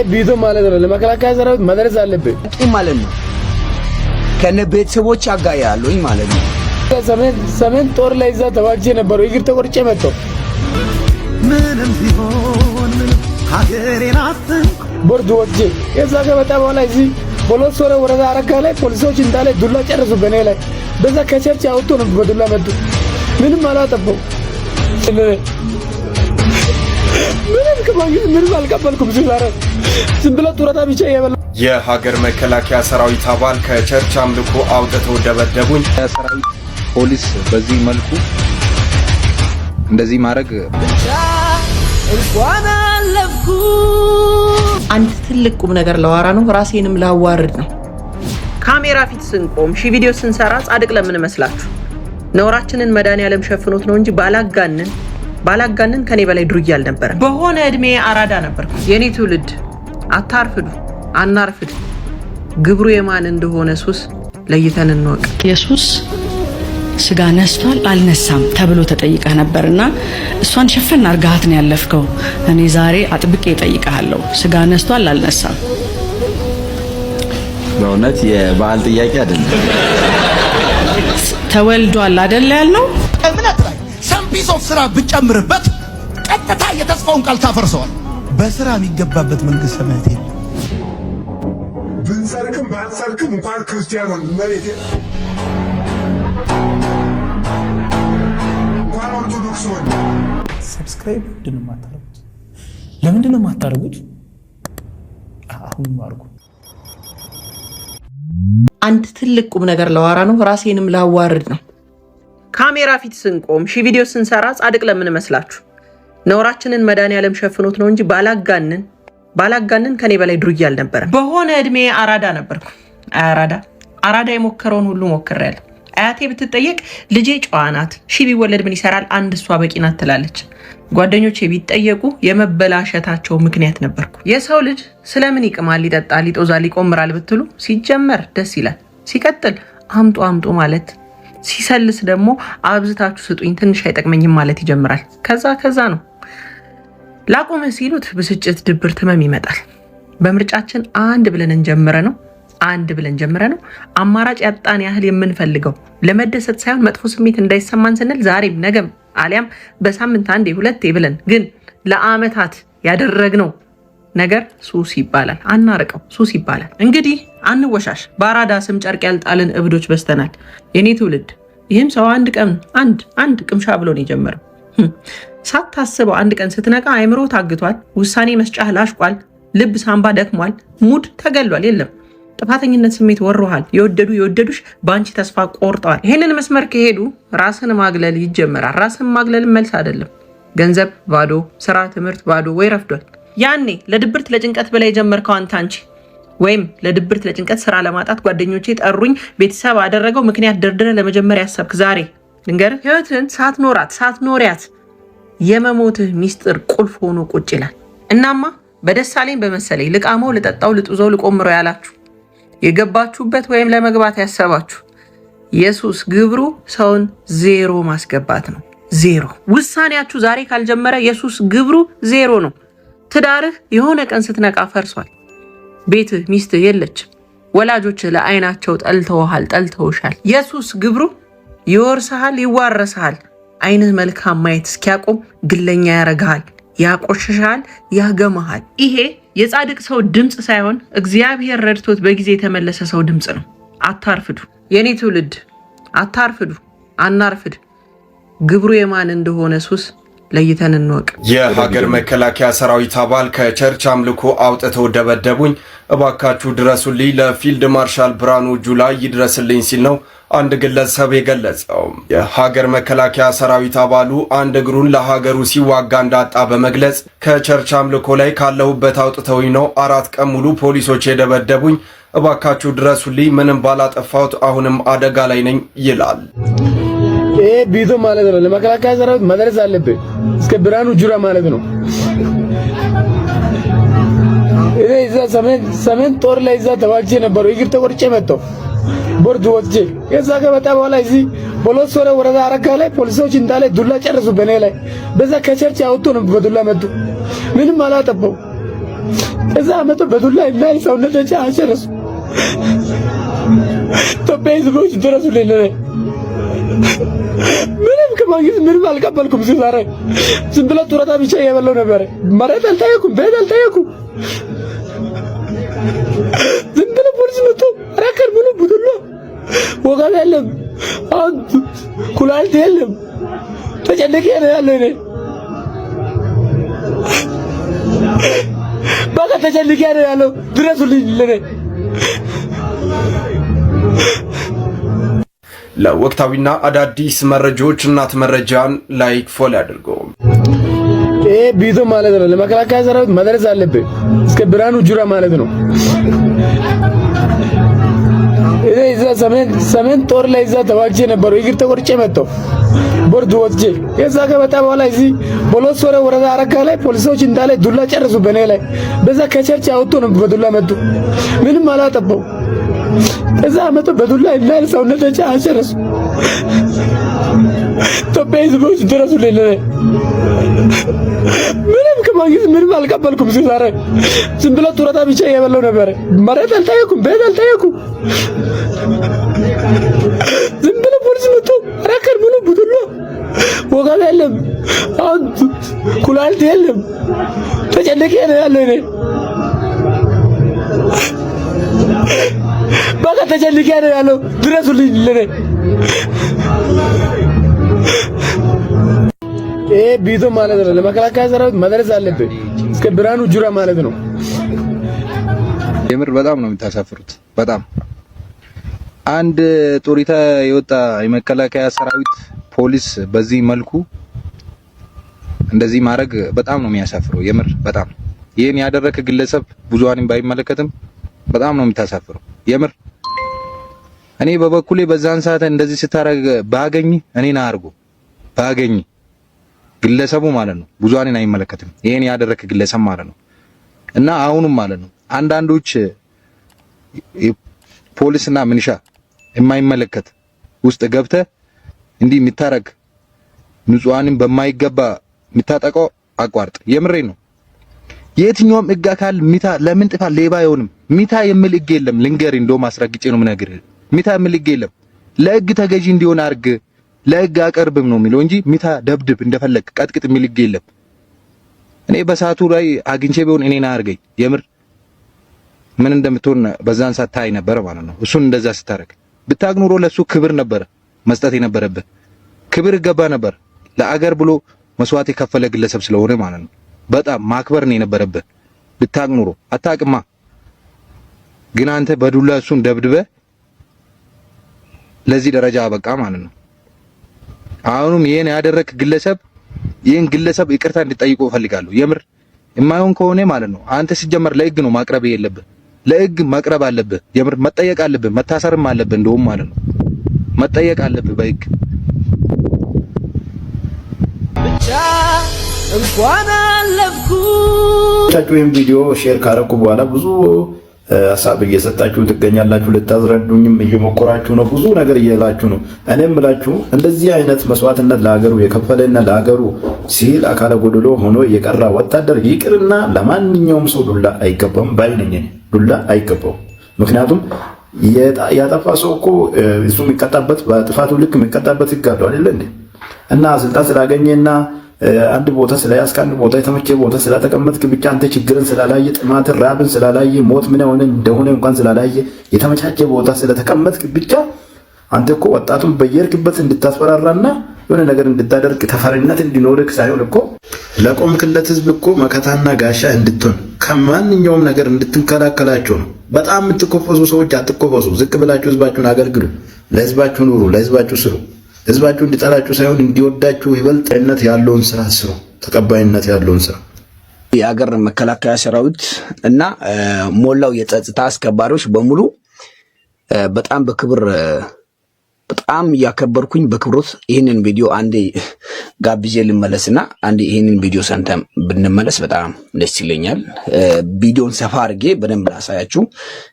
ቢቶ ማለት ነው ለመከላከያ ሰራዊት መድረስ አለበት ማለት ነው። ከነ ቤተሰቦች አጋያለሁኝ ማለት ነው። ሰሜን ጦር ላይ እዛ ተዋግቼ ነበረው እግር ተቆርጬ መጣሁ። ምንም ቢሆን ሀገሬን አትንኩ ቦርድ ወጥቼ ከዛ ከመጣ በኋላ እዚህ ቦሎሶረ ወረዳ አረካ ላይ ፖሊሶች እንዳለ ዱላ ጨረሱ በኔ ላይ። በዛ ከቸርች አውጥቶ ነው በዱላ መጡ። ምንም አላጠፋው። ምንም አልቀበልኩም። ዝም ብሎ ጡረታ ብቻ ያበላ የሀገር መከላከያ ሰራዊት አባል ከቸርች አምልኮ አውጥተው ደበደቡኝ። ሰራዊት ፖሊስ በዚህ መልኩ እንደዚህ ማድረግ እንኳን አለፍኩ። አንድ ትልቅ ቁም ነገር ለዋራ ነው፣ ራሴንም ላዋርድ ነው። ካሜራ ፊት ስንቆም ቪዲዮ ስንሰራ ጻድቅ ለምን መስላችሁ? ነውራችንን መድኃኒዓለም ሸፍኖት ነው እንጂ ባላጋንን ከኔ በላይ ዱርዬ አልነበረም። በሆነ እድሜ አራዳ ነበርኩ። የኔ ትውልድ አታርፍዱ፣ አናርፍድ። ግብሩ የማን እንደሆነ ሱስ ለይተን እንወቅ። ኢየሱስ ስጋ ነስቷል አልነሳም ተብሎ ተጠይቀህ ነበርና እሷን ሸፈን አርጋት ነው ያለፍከው። እኔ ዛሬ አጥብቄ እጠይቅሃለሁ፣ ስጋ ነስቷል አልነሳም? በእውነት የበዓል ጥያቄ አይደለም። ተወልዷል አይደል ያልነው? እምነት ላይ ሰምፒስ ኦፍ ስራ ብጨምርበት ቀጥታ የተስፋውን ቃል ታፈርሰዋል። በስራ የሚገባበት መንግስት ሰማያት የለም። ብንሰርክም ባንሰርክም እንኳን ክርስቲያን ሆን መሬት እንኳን ኦርቶዶክስ ሆን ሰብስክራይብ ለምንድን ነው የማታደርጉት? አሁን አድርጉ። አንድ ትልቅ ቁም ነገር ለዋራ ነው፣ ራሴንም ላዋርድ ነው። ካሜራ ፊት ስንቆም ቪዲዮ ስንሰራ ጻድቅ ለምን መስላችሁ? ነውራችንን መድኃኒዓለም ሸፍኖት ነው እንጂ ባላጋንን ከኔ በላይ ዱርዬ አልነበረም። በሆነ እድሜ አራዳ ነበርኩ። አራዳ የሞከረውን ሁሉ ሞክሬያለሁ። አያቴ ብትጠየቅ ልጄ ጨዋ ናት፣ ቢወለድ ምን ይሰራል፣ አንድ እሷ በቂ ናት ትላለች። ጓደኞቼ ቢጠየቁ የመበላሸታቸው ምክንያት ነበርኩ። የሰው ልጅ ስለምን ይቅማል፣ ይጠጣል፣ ይጦዛል፣ ይቆምራል ብትሉ ሲጀመር ደስ ይላል፣ ሲቀጥል አምጡ ማለት፣ ሲሰልስ ደግሞ አብዝታችሁ ስጡኝ ትንሽ አይጠቅመኝም ማለት ይጀምራል። ከዛ ነው ላቁምህ ሲሉት ብስጭት፣ ድብርት፣ ህመም ይመጣል። በምርጫችን አንድ ብለን ጀምረ ነው አማራጭ ያጣን ያህል የምንፈልገው ለመደሰት ሳይሆን መጥፎ ስሜት እንዳይሰማን ስንል ዛሬም ነገም አሊያም በሳምንት አንዴ ሁለቴ ብለን ግን ለአመታት ያደረግነው ነገር ሱስ ይባላል። አናርቀው፣ ሱስ ይባላል። እንግዲህ አንወሻሽ። በአራዳ ስም ጨርቅ ያልጣልን እብዶች በስተናል። የኔ ትውልድ ይህም ሰው አንድ ቅምሻ ብሎ ነው የጀመረው። ሳታስበው አንድ ቀን ስትነቃ አእምሮ ታግቷል፣ ውሳኔ መስጫህ ላሽቋል፣ ልብ ሳምባ ደክሟል፣ ሙድ ተገሏል። የለም ጥፋተኝነት ስሜት ወሮሃል። የወደዱሽ በአንቺ ተስፋ ቆርጠዋል። ይህንን መስመር ከሄዱ ራስን ማግለል ይጀመራል። ራስን ማግለል መልስ አይደለም። ገንዘብ ባዶ፣ ስራ፣ ትምህርት ባዶ ወይ ረፍዷል። ያኔ ለድብርት ለጭንቀት ብላ የጀመርከው አንቺ ወይም ለድብርት ለጭንቀት ስራ ለማጣት ጓደኞቼ ጠሩኝ ቤተሰብ አደረገው ምክንያት ደርድረ ለመጀመሪያ ያሰብክ ዛሬ ልንገርህ፣ ህይወትን ሳትኖሪያት የመሞትህ ሚስጥር ቁልፍ ሆኖ ቁጭ ይላል። እናማ በደሳለኝ በመሰለኝ ልቃመው፣ ልጠጣው፣ ልጡዘው፣ ልቆምረው ያላችሁ የገባችሁበት ወይም ለመግባት ያሰባችሁ ኢየሱስ ግብሩ ሰውን ዜሮ ማስገባት ነው። ዜሮ። ውሳኔያችሁ ዛሬ ካልጀመረ ኢየሱስ ግብሩ ዜሮ ነው። ትዳርህ የሆነ ቀን ስትነቃ ፈርሷል። ቤትህ ሚስትህ የለችም። ወላጆችህ ለአይናቸው ጠልተውሻል። ኢየሱስ ግብሩ ይወርስሃል፣ ይዋረስሃል። አይንህ መልካም ማየት እስኪያቆም ግለኛ ያረግሃል፣ ያቆሽሻል፣ ያገመሃል። ይሄ የጻድቅ ሰው ድምፅ ሳይሆን እግዚአብሔር ረድቶት በጊዜ የተመለሰ ሰው ድምፅ ነው። አታርፍዱ የኔ ትውልድ፣ አታርፍዱ፣ አናርፍድ። ግብሩ የማን እንደሆነ ሱስ ለይተን እንወቅ። የሀገር መከላከያ ሰራዊት አባል ከቸርች አምልኮ አውጥተው ደበደቡኝ፣ እባካችሁ ድረሱልኝ፣ ለፊልድ ማርሻል ብርሃኑ ጁላ ይድረስልኝ ሲል ነው አንድ ግለሰብ የገለጸው። የሀገር መከላከያ ሰራዊት አባሉ አንድ እግሩን ለሀገሩ ሲዋጋ እንዳጣ በመግለጽ ከቸርች አምልኮ ላይ ካለሁበት አውጥተውኝ ነው 4 ቀን ሙሉ ፖሊሶች የደበደቡኝ፣ እባካችሁ ድረሱልኝ፣ ምንም ባላጠፋሁት አሁንም አደጋ ላይ ነኝ ይላል። ይሄ ቢቶ ማለት ነው ለመከላከያ ሰራዊት መድረስ አለበት እስከ ብርሃኑ ጁላ ማለት ነው። እኔ እዛ ሰሜን ጦር ላይ እዛ ተዋግቼ ነበረው እግር ተቆርጬ መጣሁ። ቦርድ ወጥቼ ከዛ ከመጣ በኋላ እዚህ ቦሎሶረ ወረዳ አረካ ላይ ፖሊሶች እንዳለ ዱላ ጨረሱ በኔ ላይ። በዛ ከቸርች አውጥቶ ነው በዱላ መጡ። ምንም አላጠፋው። እዛ መቶ በዱላ ላይ ሰውነቶች አሸረሱ። ኢትዮጵያ ህዝቦች ድረሱልኝ። ምንም ከማግኘት ምንም አልቀበልኩም። ሲዛሬ ዝም ብሎ ጡረታ ብቻ እየበላሁ ነበር። መሬት አልጠየኩም፣ ቤት አልጠየኩም። ዝም ብሎ ፖሊስ መጥቶ ረከር ብሎ ቡድሎ ወገብ የለም፣ ኩላሊት የለም። ተጨነቄ ነው ያለው እኔ በቃ ተጨንቄ ነው ያለው። ድረሱልኝ ለኔ። ለወቅታዊና አዳዲስ መረጃዎች እናት መረጃን ላይክ ፎሎ አድርጉ። ይሄ ቪዲዮ ማለት ነው ለመከላከያ ሰራዊት መድረስ አለበት፣ እስከ ብርሃኑ ጁላ ማለት ነው። እዛ ሰሜን ጦር ላይ እዛ ተዋግቼ ነበሩ። እግር ተቆርጬ መጣሁ ቦርድ ወጥቼ። ከዛ ከመጣ በኋላ እዚህ ቦሎሶሬ ወረዳ አረካ ላይ ፖሊሶች እንዳለ ዱላ ጨረሱ በኔ ላይ። በዛ ከቸርች አውጥቶ ነው በዱላ መጡ። ምንም አላጠባው። እዛ መጡ በዱላ እንዳለ ሰውነቶች አሸረሱ። ኢትዮጵያ ህዝቦች ድረሱልኝ። ምንም ከማግኘት ምንም አልቀበልኩም። ሲዛሬ ዝም ብሎ ጡረታ ብቻ እየበላሁ ነበር። መሬት አልጠየኩም፣ ቤት አልጠየኩም። ዝም ብሎ ፖሊስ መጥቶ ረከር ብሎ ቡድሎ ወገብ የለም፣ ኩላሊት የለም። ተጨነቄ ነው ያለው እኔ በቃ ተጨንቄ ነው ያለው። ድረሱልኝ ለኔ። ይሄ ቪዲዮ ማለት ነው ለመከላከያ ሰራዊት መድረስ አለበት፣ እስከ ብርሃኑ ጁላ ማለት ነው። የምር በጣም ነው የምታሳፍሩት። በጣም አንድ ጡሪታ የወጣ የመከላከያ ሰራዊት ፖሊስ በዚህ መልኩ እንደዚህ ማድረግ በጣም ነው የሚያሳፍረው። የምር በጣም ይሄን ያደረከ ግለሰብ ብዙሃንን ባይመለከትም በጣም ነው የምታሳፍረው። የምር እኔ በበኩሌ በዛን ሰዓት እንደዚህ ስታረግ ባገኝ እኔና አርጎ ባገኝ ግለሰቡ ማለት ነው ብዙሃንን አይመለከትም። ይሄን ያደረከ ግለሰብ ማለት ነው። እና አሁንም ማለት ነው አንዳንዶች ፖሊስና ምንሻ የማይመለከት ውስጥ ገብተ እንዲህ የሚታረግ ንጹሃንን በማይገባ የሚታጠቀው አቋርጥ። የምሬ ነው። የትኛውም ህግ አካል ሚታ ለምን ጥፋ ሌባ አይሆንም። ሚታ የሚል ህግ የለም። ልንገር እንደውም አስረግጬ ነው የምነግርህ። ሚታ የሚል ህግ የለም። ለህግ ተገዢ እንዲሆን አርግ፣ ለህግ አቀርብም ነው የሚለው እንጂ ሚታ ደብድብ፣ እንደፈለግ ቀጥቅጥ የሚል ህግ የለም። እኔ በሰዓቱ ላይ አግኝቼ ቢሆን እኔና አርገኝ የምር ምን እንደምትሆን በዛን ሰዓት ታይ ነበር ማለት ነው። እሱን እንደዛ ስታረግ ብታግ ኑሮ ለሱ ክብር ነበር መስጠት የነበረበት። ክብር ይገባ ነበር። ለአገር ብሎ መስዋዕት የከፈለ ግለሰብ ስለሆነ ማለት ነው። በጣም ማክበር ነው የነበረበት። ብታግ ኑሮ አታቅማ። ግን አንተ በዱላ እሱን ደብድበ ለዚህ ደረጃ አበቃ ማለት ነው። አሁንም ይሄን ያደረክ ግለሰብ ይሄን ግለሰብ ይቅርታ እንድጠይቁ እፈልጋለሁ። የምር የማይሆን ከሆነ ማለት ነው አንተ ሲጀመር ለህግ ነው ማቅረብ የለብህ። ለህግ መቅረብ አለብህ። የምር መጠየቅ አለብህ። መታሰርም አለብህ እንደውም ማለት ነው። መጠየቅ አለብህ በህግ። ብቻ እንኳን አለፍኩ። ታችሁም ቪዲዮ ሼር ካረኩ በኋላ ብዙ ሀሳብ እየሰጣችሁ ትገኛላችሁ። ልታዝረዱኝም እየሞከራችሁ ነው። ብዙ ነገር እያላችሁ ነው። እኔም ብላችሁ እንደዚህ አይነት መስዋዕትነት ለሀገሩ የከፈለና ለሀገሩ ሲል አካለ ጎደሎ ሆኖ የቀራ ወታደር ይቅርና ለማንኛውም ሰው ዱላ አይገባም ባይነኝ። ዱላ አይገባውም። ምክንያቱም ያጠፋ ሰው እኮ እሱ የሚቀጣበት በጥፋቱ ልክ የሚቀጣበት ህግ አለው አይደል እንዴ? እና ስልጣን ስላገኘና አንድ ቦታ ስለያዝክ አንድ ቦታ የተመቸ ቦታ ስለተቀመጥክ ብቻ አንተ ችግርን ስላላየ ጥማትን ራብን ስላላየ ሞት ምን ሆነ እንደሆነ እንኳን ስላላየ የተመቻቸ ቦታ ስለተቀመጥክ ብቻ አንተ እኮ ወጣቱን በየርክበት እንድታስፈራራና የሆነ ነገር እንድታደርግ ተፈሪነት እንዲኖርክ ሳይሆን እኮ ለቆምክለት ህዝብ እኮ መከታና ጋሻ እንድትሆን ከማንኛውም ነገር እንድትከላከላቸው ነው። በጣም የምትኮፈሱ ሰዎች አትኮፈሱ። ዝቅ ብላችሁ ህዝባችሁን አገልግሉ። ለህዝባችሁ ኑሩ። ለህዝባችሁ ስሩ። ህዝባችሁ እንዲጠላችሁ ሳይሆን እንዲወዳችሁ ይበልጥነት ያለውን ስራ ስሩ። ተቀባይነት ያለውን ስራ የአገር መከላከያ ሰራዊት እና ሞላው የጸጥታ አስከባሪዎች በሙሉ በጣም በክብር በጣም ያከበርኩኝ በክብሮት ይህንን ቪዲዮ አንዴ ጋብዤ ልመለስና አንዴ ይህንን ቪዲዮ ሰንተም ብንመለስ በጣም ደስ ይለኛል። ቪዲዮን ሰፋ አድርጌ በደንብ ላሳያችሁ።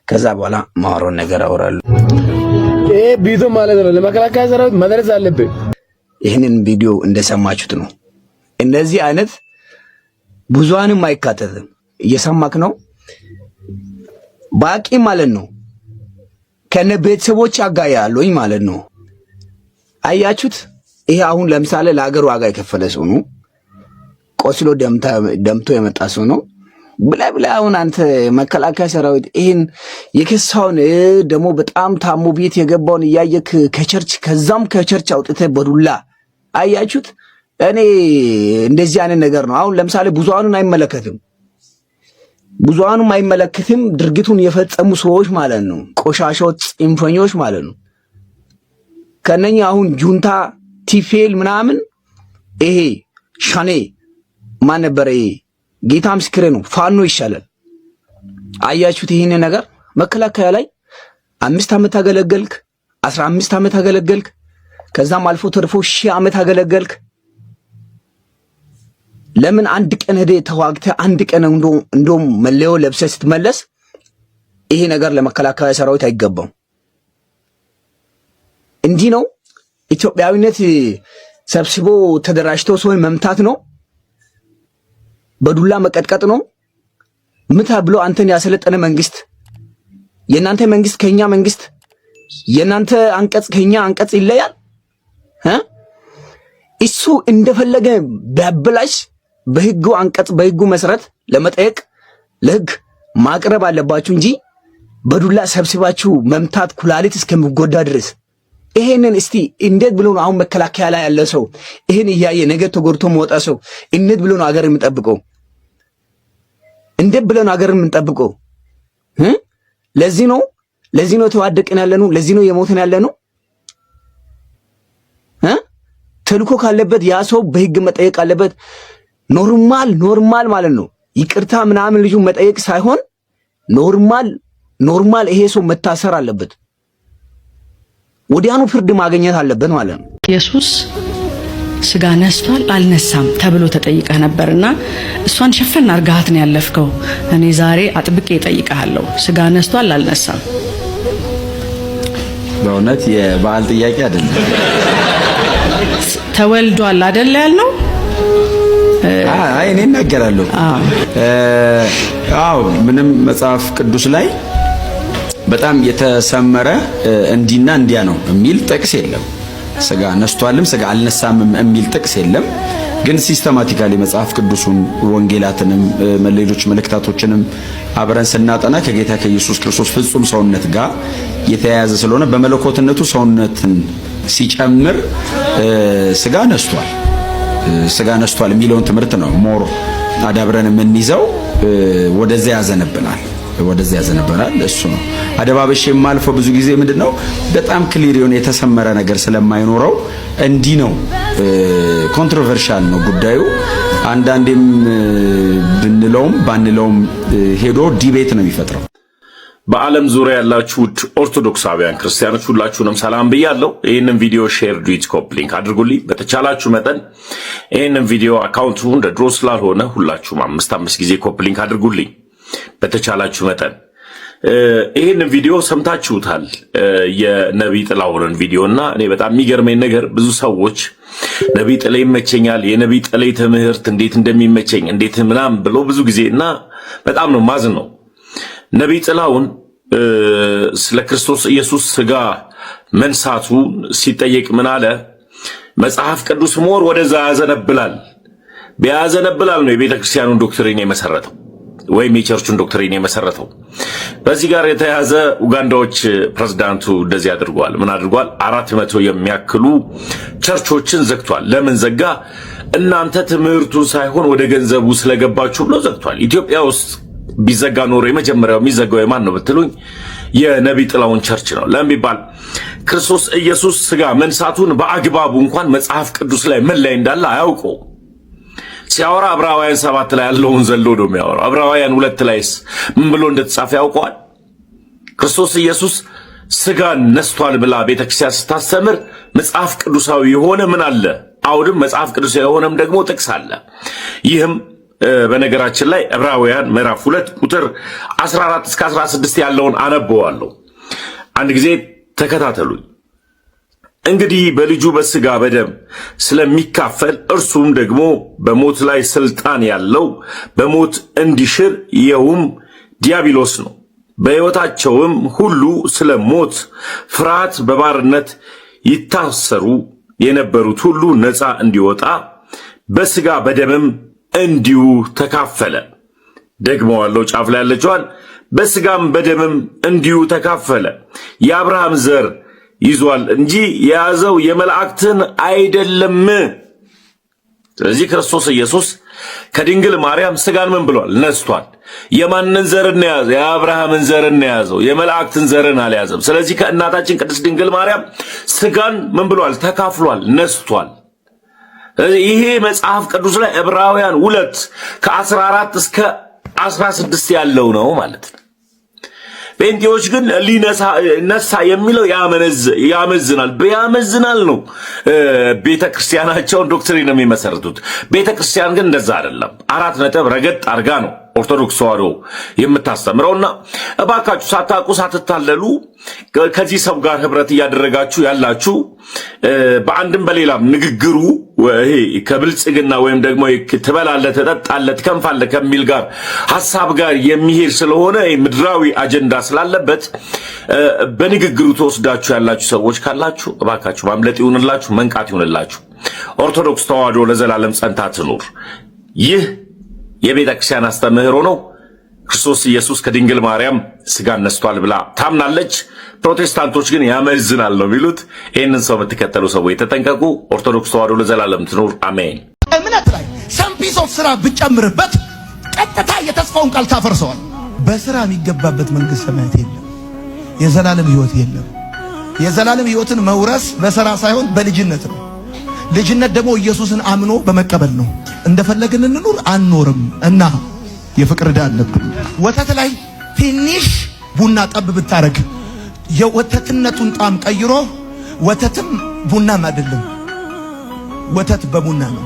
ከዛ በኋላ ማወራውን ነገር አወራለሁ። ይሄ ቪዲዮ ማለት ነው ለመከላከያ ሰራዊት መድረስ አለበት። ይህንን ቪዲዮ እንደሰማችሁት ነው። እነዚህ አይነት ብዙሃንም አይካተትም። እየሰማክ ነው ባቂ ማለት ነው ከነ ቤተሰቦች አጋያለሁኝ ማለት ነው። አያችሁት? ይሄ አሁን ለምሳሌ ለሀገር ዋጋ የከፈለ ሰው ነው። ቆስሎ ደምቶ የመጣ ሰው ነው። ብላ አሁን አንተ መከላከያ ሰራዊት ይሄን የከሳውን ደግሞ በጣም ታሞ ቤት የገባውን እያየክ ከቸርች ከዛም ከቸርች አውጥተህ በዱላ አያችሁት? እኔ እንደዚህ አይነት ነገር ነው። አሁን ለምሳሌ ብዙሃኑን አይመለከትም ድርጊቱን የፈጸሙ ሰዎች ማለት ነው። ቆሻሾች፣ ጽንፈኞች ማለት ነው። ከነኛ አሁን ጁንታ ቲፌል ምናምን ይሄ ሻኔ ማን ነበር? ይሄ ጌታ ምስክሬ ነው። ፋኖ ይሻላል። አያችሁት? ይሄን ነገር መከላከያ ላይ 5 ዓመት አገለገልክ፣ 15 ዓመት አገለገልክ፣ ከዛም አልፎ ተርፎ 1000 ዓመት አገለገልክ። ለምን አንድ ቀን ሄደ ተዋግተ አንድ ቀን እንደውም መለዮ ለብሰ ስትመለስ ይሄ ነገር ለመከላከያ ሰራዊት አይገባም። እንዲህ ነው ኢትዮጵያዊነት። ሰብስቦ ተደራጅቶ ሰውን መምታት ነው፣ በዱላ መቀጥቀጥ ነው። ምታ ብሎ አንተን ያሰለጠነ መንግስት፣ የናንተ መንግስት ከኛ መንግስት፣ የናንተ አንቀጽ ከኛ አንቀጽ ይለያል። እሱ እንደፈለገ ቢያበላሽ በህጉ አንቀጽ በህጉ መሰረት ለመጠየቅ ለህግ ማቅረብ አለባችሁ እንጂ በዱላ ሰብስባችሁ መምታት ኩላሊት እስከሚጎዳ ድረስ። ይሄንን እስቲ እንዴት ብሎ ነው አሁን መከላከያ ላይ ያለ ሰው ይሄን እያየ ነገ ተጎድቶ መውጣ ሰው እንዴት ብሎ ነው አገር የምንጠብቀው? እንዴት ብሎ ነው አገር የምንጠብቀው? ለዚህ ነው ተዋደቅን ያለነው፣ ለዚህ ነው የሞተን ያለነው። ተልኮ ካለበት ያ ሰው በህግ መጠየቅ አለበት። ኖርማል ማለት ነው። ይቅርታ ምናምን ልጁ መጠየቅ ሳይሆን ኖርማል ይሄ ሰው መታሰር አለበት። ወዲያኑ ፍርድ ማግኘት አለበት ማለት ነው። ኢየሱስ ስጋ ነስቷል አልነሳም ተብሎ ተጠይቀህ ነበርና እሷን ሸፈን አርጋት ነው ያለፍከው። እኔ ዛሬ አጥብቄ እጠይቅሃለሁ፣ ስጋ ነስቷል አልነሳም? በእውነት የበዓል ጥያቄ አይደለም። ተወልዷል አይደል ያልነው? አይ እኔ እናገራለሁ። አዎ ምንም መጽሐፍ ቅዱስ ላይ በጣም የተሰመረ እንዲና እንዲያ ነው የሚል ጥቅስ የለም። ስጋ ነስቷልም ስጋ አልነሳምም የሚል ጥቅስ የለም። ግን ሲስተማቲካሊ መጽሐፍ ቅዱሱን ወንጌላትንም ሌሎች መልእክታቶችንም አብረን ስናጠና ከጌታ ከኢየሱስ ክርስቶስ ፍጹም ሰውነት ጋር የተያያዘ ስለሆነ በመለኮትነቱ ሰውነትን ሲጨምር ስጋ ነስቷል የሚለውን ትምህርት ነው ሞር አዳብረን የምንይዘው። ወደዚያ ያዘነብናል። እሱ ነው አደባበሽ የማልፈው። ብዙ ጊዜ ምንድነው በጣም ክሊር የሆነ የተሰመረ ነገር ስለማይኖረው እንዲህ ነው። ኮንትሮቨርሻል ነው ጉዳዩ። አንዳንዴም ብንለውም ባንለውም ሄዶ ዲቤት ነው የሚፈጥረው። በዓለም ዙሪያ ያላችሁ ኦርቶዶክሳውያን ክርስቲያኖች ሁላችሁንም ሰላም ብያለሁ። ይህንን ቪዲዮ ሼር፣ ዱዊት፣ ኮፒ ሊንክ አድርጉልኝ። በተቻላችሁ መጠን ይህንን ቪዲዮ አካውንቱ እንደ ድሮ ስላልሆነ ሁላችሁም 5 ጊዜ ኮፒ ሊንክ አድርጉልኝ በተቻላችሁ መጠን። ይህንን ቪዲዮ ሰምታችሁታል፣ የነቢይ ጥላሁንን ቪዲዮና እኔ በጣም የሚገርመኝ ነገር ብዙ ሰዎች ነቢይ ጥላ ይመቸኛል፣ የነቢይ ጥላ ትምህርት እንዴት እንደሚመቸኝ እንዴት ምናምን ብሎ ብዙ ጊዜ እና በጣም ነው ማዝን ነው። ነቢይ ጥላሁን ስለ ክርስቶስ ኢየሱስ ስጋ መንሳቱ ሲጠየቅ ምን አለ? መጽሐፍ ቅዱስ ሞር ወደዛ ያዘነብላል ነው የቤተ ክርስቲያኑን ዶክትሪን የመሰረተው ወይም የቸርቹን ዶክትሪን የመሰረተው። በዚህ ጋር የተያዘ ኡጋንዳዎች ፕሬዝዳንቱ እንደዚህ አድርጓል። ምን አድርጓል? 400 የሚያክሉ ቸርቾችን ዘግቷል። ለምን ዘጋ? እናንተ ትምህርቱን ሳይሆን ወደ ገንዘቡ ስለገባችሁ ብሎ ዘግቷል። ኢትዮጵያ ውስጥ ቢዘጋ ኖሮ የመጀመሪያው የሚዘጋው የማን ነው ብትሉኝ የነቢይ ጥላሁን ቸርች ነው። ለምን ቢባል ክርስቶስ ኢየሱስ ስጋ መንሳቱን በአግባቡ እንኳን መጽሐፍ ቅዱስ ላይ ምን ላይ እንዳለ አያውቀው። ሲያወራ ዕብራውያን 7 ላይ ያለውን ዘሎ ነው የሚያወራው። ዕብራውያን 2 ላይስ ምን ብሎ እንደተጻፈ ያውቀዋል። ክርስቶስ ኢየሱስ ስጋን ነስቷል ብላ ቤተክርስቲያን ስታስተምር መጽሐፍ ቅዱሳዊ የሆነ ምን አለ? አውድም መጽሐፍ ቅዱሳዊ የሆነም ደግሞ ጥቅስ አለ። ይህም በነገራችን ላይ ዕብራውያን ምዕራፍ 2 ቁጥር 14 እስከ 16 ያለውን አነበዋለሁ። አንድ ጊዜ ተከታተሉኝ። እንግዲህ በልጁ በሥጋ በደም ስለሚካፈል እርሱም ደግሞ በሞት ላይ ሥልጣን ያለው በሞት እንዲሽር ይኸውም ዲያብሎስ ነው። በሕይወታቸውም ሁሉ ስለ ሞት ፍርሃት በባርነት ይታሰሩ የነበሩት ሁሉ ነፃ እንዲወጣ በሥጋ በደምም እንዲሁ ተካፈለ። ደግመዋለሁ፣ ጫፍ ላይ ያለችዋን በሥጋም በደምም እንዲሁ ተካፈለ። የአብርሃም ዘር ይዟል እንጂ የያዘው የመላእክትን አይደለም። ስለዚህ ክርስቶስ ኢየሱስ ከድንግል ማርያም ሥጋን ምን ብሏል? ነስቷል። የማንን ዘርን ያዘ? የአብርሃምን ዘርን ያዘው፣ የመላእክትን ዘርን አልያዘም። ስለዚህ ከእናታችን ቅድስት ድንግል ማርያም ሥጋን ምን ብሏል? ተካፍሏል፣ ነስቷል። ይሄ መጽሐፍ ቅዱስ ላይ ዕብራውያን 2 ከ14 እስከ 16 ያለው ነው ማለት ነው። ጴንጤዎች ግን ነሳ የሚለው ያመዝናል ነው ቤተክርስቲያናቸውን ዶክትሪን የሚመሰርቱት። ቤተክርስቲያን ግን እንደዛ አይደለም። 4 ነጥብ ረገጥ አርጋ ነው ኦርቶዶክስ ተዋሕዶ የምታስተምረውና እባካችሁ ሳታውቁ ሳትታለሉ ከዚህ ሰው ጋር ህብረት እያደረጋችሁ ያላችሁ በአንድም በሌላም ንግግሩ ይሄ ከብልጽግና ወይም ደግሞ ትበላለህ፣ ትጠጣለህ፣ ትከንፋለህ ከሚል ጋር ሐሳብ ጋር የሚሄድ ስለሆነ ምድራዊ አጀንዳ ስላለበት በንግግሩ ተወስዳችሁ ያላችሁ ሰዎች ካላችሁ እባካችሁ ማምለጥ ይሁንላችሁ፣ መንቃት ይሁንላችሁ። ኦርቶዶክስ ተዋሕዶ ለዘላለም ጸንታ ትኑር። ይህ የቤተ ክርስቲያን አስተምህሮ ነው። ክርስቶስ ኢየሱስ ከድንግል ማርያም ሥጋን ነስቷል ብላ ታምናለች። ፕሮቴስታንቶች ግን ያመዝናል ነው የሚሉት። ይህንን ሰው የምትከተሉ ሰዎች ተጠንቀቁ። ኦርቶዶክስ ተዋሕዶ ለዘላለም ትኑር። አሜን። እምነት ላይ ሰም ፒስ ኦፍ ስራ ብጨምርበት ቀጥታ የተስፋውን ቃል ታፈርሰዋል። በስራ የሚገባበት መንግስት ሰማያት የለም። የዘላለም ሕይወት የለም። የዘላለም ሕይወትን መውረስ በስራ ሳይሆን በልጅነት ነው። ልጅነት ደግሞ ኢየሱስን አምኖ በመቀበል ነው። እንደፈለግን እንኑር አንኖርም እና የፍቅር ዕዳ አለብን። ወተት ላይ ትንሽ ቡና ጠብ ብታረግ የወተትነቱን ጣም ቀይሮ ወተትም ቡናም አይደለም፣ ወተት በቡና ነው።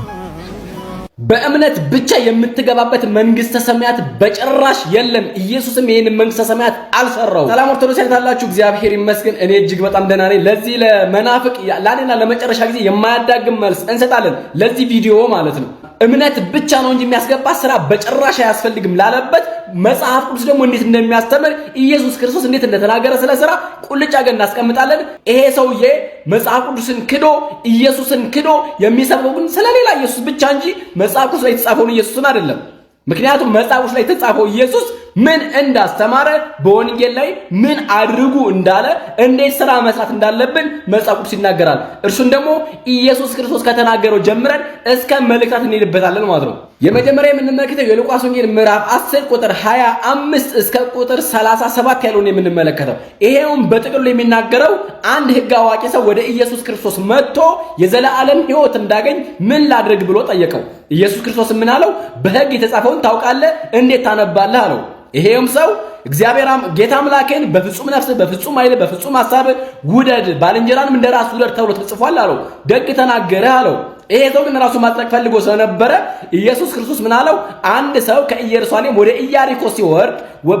በእምነት ብቻ የምትገባበት መንግስተ ሰማያት በጭራሽ የለም። ኢየሱስም ይሄንን መንግስተ ሰማያት አልሰራው። ሰላም ኦርቶዶክስ ያላችሁ እግዚአብሔር ይመስገን፣ እኔ እጅግ በጣም ደህና ነኝ። ለዚህ ለመናፍቅ ለአንዴና ለመጨረሻ ጊዜ የማያዳግም መልስ እንሰጣለን፣ ለዚህ ቪዲዮ ማለት ነው። እምነት ብቻ ነው እንጂ የሚያስገባ ስራ በጭራሽ አያስፈልግም ላለበት መጽሐፍ ቅዱስ ደግሞ እንዴት እንደሚያስተምር ኢየሱስ ክርስቶስ እንዴት እንደተናገረ ስለ ስራ ቁልጭ አገር እናስቀምጣለን። ይሄ ሰውዬ መጽሐፍ ቅዱስን ክዶ ኢየሱስን ክዶ የሚሰብከው ግን ስለሌላ ኢየሱስ ብቻ እንጂ መጽሐፍ ቅዱስ ላይ የተጻፈውን ኢየሱስን አይደለም። ምክንያቱም መጽሐፍ ቅዱስ ላይ የተጻፈው ኢየሱስ ምን እንዳስተማረ በወንጌል ላይ ምን አድርጉ እንዳለ እንዴት ስራ መስራት እንዳለብን መጽሐፍ ቅዱስ ይናገራል። እርሱን ደግሞ ኢየሱስ ክርስቶስ ከተናገረው ጀምረን እስከ መልእክታት እንሄድበታለን ማለት ነው። የመጀመሪያ የምንመለከተው የሉቃስ ወንጌል ምዕራፍ 10 ቁጥር 25 እስከ ቁጥር 37 ያለውን የምንመለከተው። ይሄውም በጥቅሉ የሚናገረው አንድ ሕግ አዋቂ ሰው ወደ ኢየሱስ ክርስቶስ መጥቶ የዘላለም ሕይወት እንዳገኝ ምን ላድርግ ብሎ ጠየቀው። ኢየሱስ ክርስቶስ ምን አለው? በሕግ የተጻፈውን ታውቃለህ፣ እንዴት ታነባለህ አለው። ይሄም ሰው እግዚአብሔር ጌታ አምላክን በፍጹም ነፍስ፣ በፍጹም ኃይል፣ በፍጹም ሐሳብ ውደድ፣ ባልንጀራንም እንደራስ ውደድ ተብሎ ተጽፏል አለው። ደግ ተናገረህ አለው። ይሄ ሰው ግን ራሱ ማጽደቅ ፈልጎ ስለነበረ ኢየሱስ ክርስቶስ ምን አለው? አንድ ሰው ከኢየሩሳሌም ወደ ኢያሪኮ ሲወርድ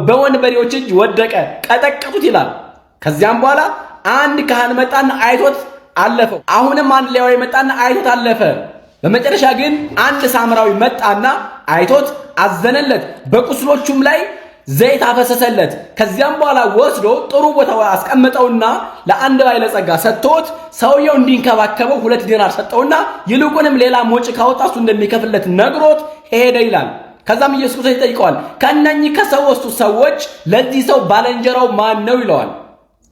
በወንበዴዎች እጅ ወደቀ፣ ቀጠቀጡት ይላል። ከዚያም በኋላ አንድ ካህን መጣና አይቶት አለፈው። አሁንም አንድ ሌዋዊ መጣና አይቶት አለፈ። በመጨረሻ ግን አንድ ሳምራዊ መጣና አይቶት አዘነለት፣ በቁስሎቹም ላይ ዘይት አፈሰሰለት። ከዚያም በኋላ ወስዶ ጥሩ ቦታ አስቀመጠውና ለአንድ ባለጸጋ ሰጥቶት ሰውየው እንዲንከባከበው 2 ዲናር ሰጠውና ይልቁንም ሌላ ሞጭ ካወጣ እሱ እንደሚከፍለት ነግሮት ሄደ ይላል። ከዛም ኢየሱስ ክርስቶስ ይጠይቀዋል፣ ከነኚህ ከ3ቱ ሰዎች ለዚህ ሰው ባልንጀራው ማን ነው ይለዋል።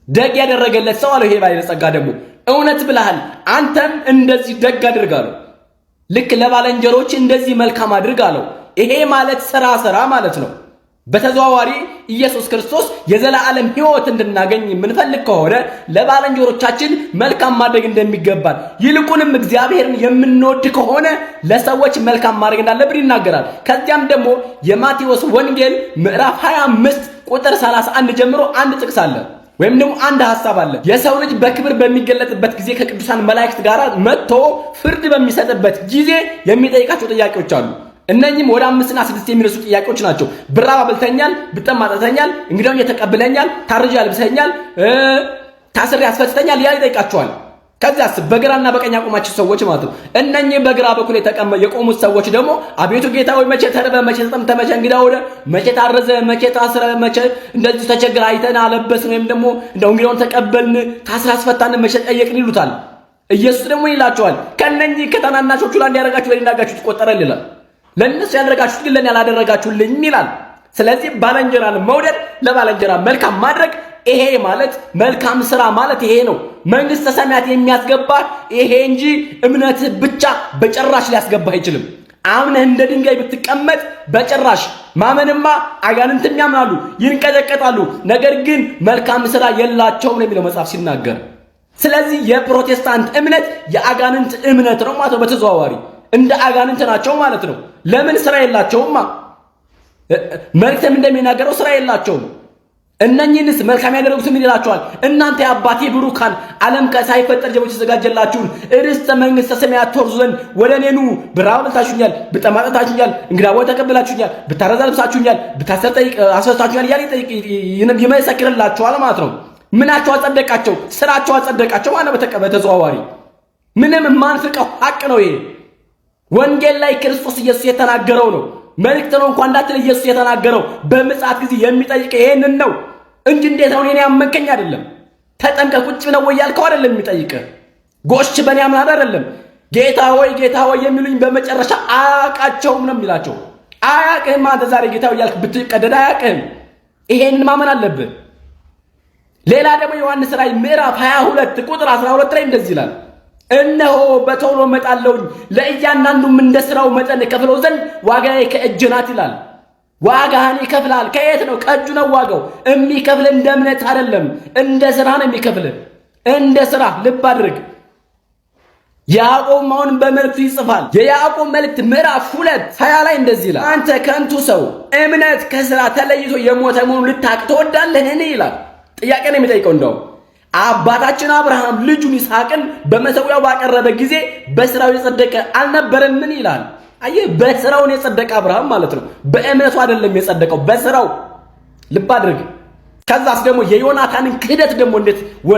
ደግ ያደረገለት ሰው አለው። ይሄ ባለጸጋ ደግሞ እውነት ብለሃል፣ አንተም እንደዚህ ደግ አድርጋለሁ፣ ልክ ለባልንጀሮች እንደዚህ መልካም አድርግ አለው። ይሄ ማለት ስራ ማለት ነው። በተዘዋዋሪ ኢየሱስ ክርስቶስ የዘላለም ሕይወት እንድናገኝ የምንፈልግ ከሆነ ለባልንጀሮቻችን መልካም ማድረግ እንደሚገባል፣ ይልቁንም እግዚአብሔርን የምንወድ ከሆነ ለሰዎች መልካም ማድረግ እንዳለብን ይናገራል። ከዚያም ደግሞ የማቴዎስ ወንጌል ምዕራፍ 25 ቁጥር 31 ጀምሮ አንድ ጥቅስ አለ፣ ወይም ደግሞ አንድ ሐሳብ አለ። የሰው ልጅ በክብር በሚገለጥበት ጊዜ ከቅዱሳን መላእክት ጋር መጥቶ ፍርድ በሚሰጥበት ጊዜ የሚጠይቃቸው ጥያቄዎች አሉ። እነኚህም ወደ 5 እና 6 የሚነሱ ጥያቄዎች ናቸው። ብራብ አብልተኛል፣ ብጠማ አጠጥተኛል፣ እንግዳውን ተቀብለኛል፣ ታርዤ አልብሰኛል፣ ታስሬ አስፈትተኛል ያለ ይጠይቃቸዋል። ከዛስ በግራና በቀኝ ያቆማችሁ ሰዎች ማለት ነው። እነኚህ በግራ በኩል የቆሙት ሰዎች ደግሞ አቤቱ ጌታ ሆይ መቼ ተርበ፣ መቼ ተጠምተ፣ መቼ እንግዳ ሆነ፣ መቼ ታረዘ፣ መቼ ታስረ፣ መቼ እንደዚህ ተቸግረ አይተን አለበስን፣ ወይም ደግሞ እንደው እንግዳውን ተቀበልን፣ ታስራ አስፈታን፣ መቼ ጠየቅን ይሉታል። ኢየሱስ ደግሞ ይላቸዋል ከነኚህ ከታናናሾቹ ላይ እንዲያደርጋችሁ ለኔ እንዳጋችሁ ተቆጠረል ይላል። ለነሱ ያደረጋችሁት ግን ለኔ ያላደረጋችሁልኝ ይላል። ስለዚህ ባልንጀራን መውደድ፣ ለባልንጀራ መልካም ማድረግ፣ ይሄ ማለት መልካም ስራ ማለት ይሄ ነው። መንግስተ ሰማያት የሚያስገባ ይሄ እንጂ እምነትህ ብቻ በጭራሽ ሊያስገባህ አይችልም። አምነህ እንደ ድንጋይ ብትቀመጥ በጭራሽ ማመንማ አጋንንትም ያምናሉ ይንቀጠቀጣሉ፣ ነገር ግን መልካም ስራ የላቸውም ነው የሚለው መጽሐፍ ሲናገር። ስለዚህ የፕሮቴስታንት እምነት የአጋንንት እምነት ነው ማለት ነው። በተዘዋዋሪ እንደ አጋንንት ናቸው ማለት ነው። ለምን? ስራ የላቸውማ። መልእክትም እንደሚናገረው ስራ የላቸውም። እነኚህንስ መልካም ያደረጉት ምን ይላቸዋል? እናንተ የአባቴ ብሩካን ዓለም ሳይፈጠር ጀምሮ የተዘጋጀላችሁን ርስተ መንግሥተ ሰማያት ትወርሱ ዘንድ ወደ እኔ ኑ። ብራብ አብልታችሁኛል፣ ብጠማ አጠጥታችሁኛል፣ እንግዳ ቦታ ተቀብላችሁኛል፣ ብታረዝ አልብሳችሁኛል፣ ብታሰር አስፈታችሁኛል እያለ ይመሰክርላችኋል ማለት ነው። ምናቸው አጸደቃቸው? ስራቸው አጸደቃቸው ማለት በተዘዋዋሪ ምንም የማንፍቀው ሐቅ ነው። ይሄ ወንጌል ላይ ክርስቶስ ኢየሱስ የተናገረው ነው። መልእክት ነው እንኳን እንዳትል ኢየሱስ የተናገረው በምጽአት ጊዜ የሚጠይቅ ይሄንን ነው እንጂ እንዴት ነው እኔ ያመንከኝ አይደለም። ተጠምቀ ቁጭ ነው ወይ ያልከው አይደለም የሚጠይቅ። ጎሽ በእኔ አምናድ አይደለም። ጌታ ሆይ የሚሉኝ በመጨረሻ አያውቃቸውም ነው የሚላቸው። አያውቅህም አንተ ዛሬ ጌታ ሆይ ያልክ ብትቀደድ አያውቅህም። ይሄንን ማመን አለብህ። ሌላ ደግሞ ዮሐንስ ራእይ ምዕራፍ 22 ቁጥር 12 ላይ እንደዚህ ይላል፣ እነሆ በቶሎ እመጣለሁኝ ለእያንዳንዱም እንደ ስራው መጠን ከፍለው ዘንድ ዋጋዬ ከእጄ ናት ይላል። ዋጋህን ይከፍላል። ከየት ነው? ከእጁ ነው ዋጋው። የሚከፍል እንደ እምነት አይደለም፣ እንደ ስራ ነው የሚከፍል። እንደ ስራ ልብ አድርግ። ያዕቆብ አሁን በመልእክቱ ይጽፋል። የያዕቆብ መልእክት ምዕራፍ 2:20 ላይ እንደዚህ ይላል፣ አንተ ከንቱ ሰው እምነት ከስራ ተለይቶ የሞተ መሆኑን ልታውቅ ትወዳለህን? ይላል። ጥያቄ ነው የሚጠይቀው። እንደው አባታችን አብርሃም ልጁን ይስሐቅን በመሠዊያው ባቀረበ ጊዜ በስራው የጸደቀ አልነበረም? ምን ይላል? አየህ፣ በስራው ነው የጸደቀ አብርሃም ማለት ነው። በእምነቱ አይደለም የጸደቀው፣ በስራው። ልብ አድርግ። ከዛስ ደግሞ የዮናታንን ክህደት ደግሞ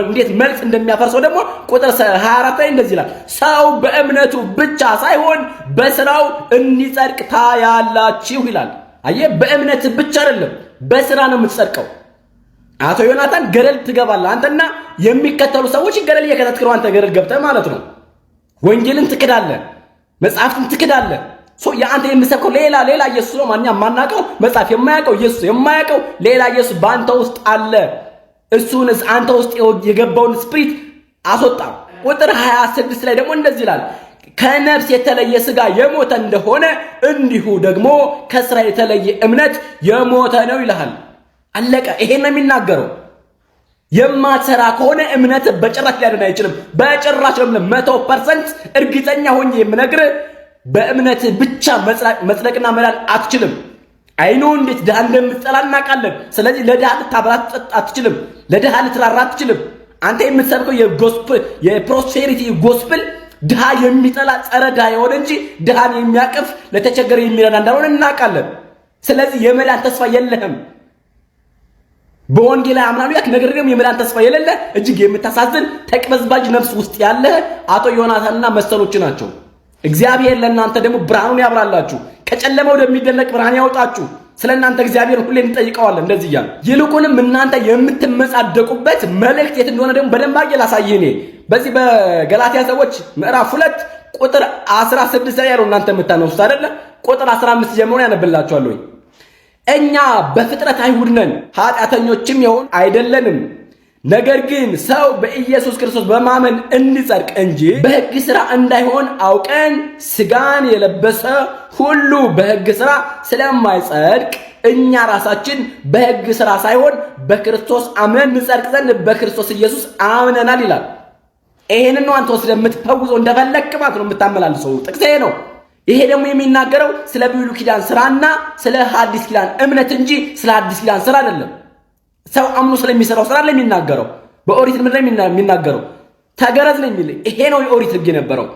እንዴት መልስ እንደሚያፈርሰው ደግሞ ቁጥር 24 ላይ እንደዚህ ይላል፣ ሰው በእምነቱ ብቻ ሳይሆን በስራው እንዲጸድቅ ታያላችሁ ይላል። አየህ፣ በእምነት ብቻ አይደለም በስራ ነው የምትጸድቀው። አቶ ዮናታን ገደል ትገባለህ። አንተና የሚከተሉ ሰዎች ገደል እየከተትክ ነው አንተ ገደል ገብተህ ማለት ነው። ወንጌልን ትክዳለህ፣ መጽሐፍትን ትክዳለህ። የአንተ የምሰብከው ሌላ ኢየሱስ ነው። ማንኛ የማናውቀው መጽሐፍ የማያውቀው ኢየሱስ የማያውቀው ሌላ ኢየሱስ በአንተ ውስጥ አለ። እሱን አንተ ውስጥ የገባውን ስፕሪት አስወጣ። ቁጥር 26 ላይ ደግሞ እንደዚህ ይላል፣ ከነፍስ የተለየ ስጋ የሞተ እንደሆነ እንዲሁ ደግሞ ከስራ የተለየ እምነት የሞተ ነው ይልሃል። አለቀ። ይሄን ነው የሚናገረው። የማትሰራ ከሆነ እምነት በጭራሽ ሊያድን አይችልም። በጭራሽ ነው 100% እርግጠኛ ሆኜ የምነግርህ፣ በእምነት ብቻ መጽደቅና መዳን አትችልም። አይኑ እንዴት ድሃ እንደምትጠላ እናውቃለን። ስለዚህ ለድሃ ልታበላ አትችልም። ለድሃ ልትራራ አትችልም። አንተ የምትሰብከው የፕሮስፔሪቲ ጎስፕል ድሃ የሚጠላ ጸረ ድሃ የሆነ እንጂ ድሃን የሚያቅፍ ለተቸገረ የሚረዳ እንዳልሆነ እናውቃለን። ስለዚህ የመዳን ተስፋ የለህም። በወንጌል ላይ አምናለሁ ያክ ነገር ደግሞ የመዳን ተስፋ የሌለ እጅግ የምታሳዝን ተቅበዝባዥ ነፍስ ውስጥ ያለ አቶ ዮናታንና መሰሎች ናቸው። እግዚአብሔር ለእናንተ ደግሞ ብርሃኑን ያብራላችሁ፣ ከጨለማ ወደሚደነቅ ብርሃን ያወጣችሁ። ስለእናንተ እግዚአብሔር ሁሌ እንጠይቀዋለን እንደዚህ እያለ። ይልቁንም እናንተ የምትመጻደቁበት መልእክት የት እንደሆነ ደግሞ በደንብ አድርጌ ላሳይህ። እኔ በዚህ በገላትያ ሰዎች ምዕራፍ 2 ቁጥር 16 ላይ ያለው እናንተ የምታነሱት አይደለ? ቁጥር 15 ጀምሮ ያነብላችኋለሁ። እኛ በፍጥረት አይሁድ ነን፣ ኃጢአተኞችም ይሆን አይደለንም። ነገር ግን ሰው በኢየሱስ ክርስቶስ በማመን እንዲጸድቅ እንጂ በሕግ ሥራ እንዳይሆን አውቀን ሥጋን የለበሰ ሁሉ በሕግ ሥራ ስለማይጸድቅ እኛ ራሳችን በሕግ ሥራ ሳይሆን በክርስቶስ አምነን እንጸድቅ ዘንድ በክርስቶስ ኢየሱስ አምነናል ይላል። ይሄንን ነው አንተ ወስደህ የምትፈውዘው እንደፈለክ ማለት ነው የምታመላልሰው። ጥቅስ ይሄ ነው። ይሄ ደግሞ የሚናገረው ስለ ብሉይ ኪዳን ስራና ስለ ሐዲስ ኪዳን እምነት እንጂ ስለ ሐዲስ ኪዳን ስራ አይደለም። ሰው አምኖ ስለሚሰራው ስራ ላይ የሚናገረው በኦሪት ምድር ላይ የሚናገረው ተገረዝ ነው የሚል ይሄ ነው የኦሪት ሕግ የነበረው።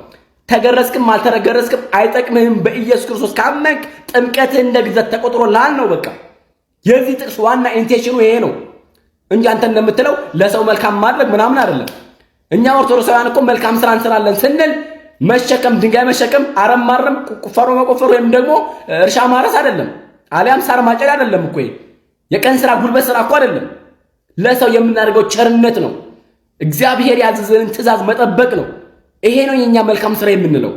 ተገረዝክም አልተገረዝክም አይጠቅምህም። በኢየሱስ ክርስቶስ ካመንክ ጥምቀትህ እንደ ግዘት ተቆጥሮልሃል ነው በቃ። የዚህ ጥቅስ ዋና ኢንቴንሽኑ ይሄ ነው እንጂ አንተ እንደምትለው ለሰው መልካም ማድረግ ምናምን አይደለም። እኛ ኦርቶዶክሳውያን እኮ መልካም ስራ እንሰራለን ስንል መሸከም ድንጋይ መሸከም አረም ማረም ቁፋሮ መቆፈር ወይም ደግሞ እርሻ ማረስ አይደለም፣ አሊያም ሳር ማጨድ አይደለም እኮ የቀን ስራ ጉልበት ስራ እኮ አይደለም። ለሰው የምናደርገው ቸርነት ነው። እግዚአብሔር ያዘዘንን ትእዛዝ መጠበቅ ነው። ይሄ ነው የኛ መልካም ስራ የምንለው።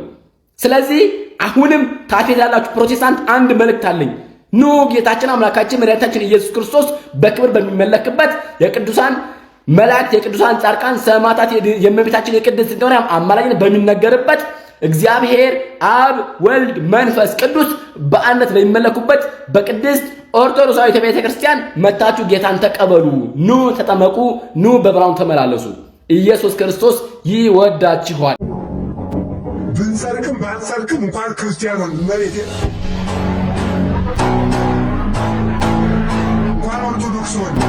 ስለዚህ አሁንም ታፌት ያላችሁ ፕሮቴስታንት አንድ መልእክት አለኝ። ኑ ጌታችን አምላካችን መድኃኒታችን ኢየሱስ ክርስቶስ በክብር በሚመለክበት የቅዱሳን መላእክት የቅዱሳን ጻድቃን ሰማዕታት የእመቤታችን የቅድስት ማርያም አማላጅነት በሚነገርበት እግዚአብሔር አብ ወልድ መንፈስ ቅዱስ በአንድነት በሚመለኩበት በቅድስት ኦርቶዶክሳዊት ቤተክርስቲያን መታችሁ ጌታን ተቀበሉ። ኑ ተጠመቁ፣ ኑ በብርሃኑ ተመላለሱ። ኢየሱስ ክርስቶስ ይወዳችኋል። ብንሰርቅም ባንሰርቅም እንኳን ክርስቲያኑን መሬት እንኳን ኦርቶዶክስ ሆነ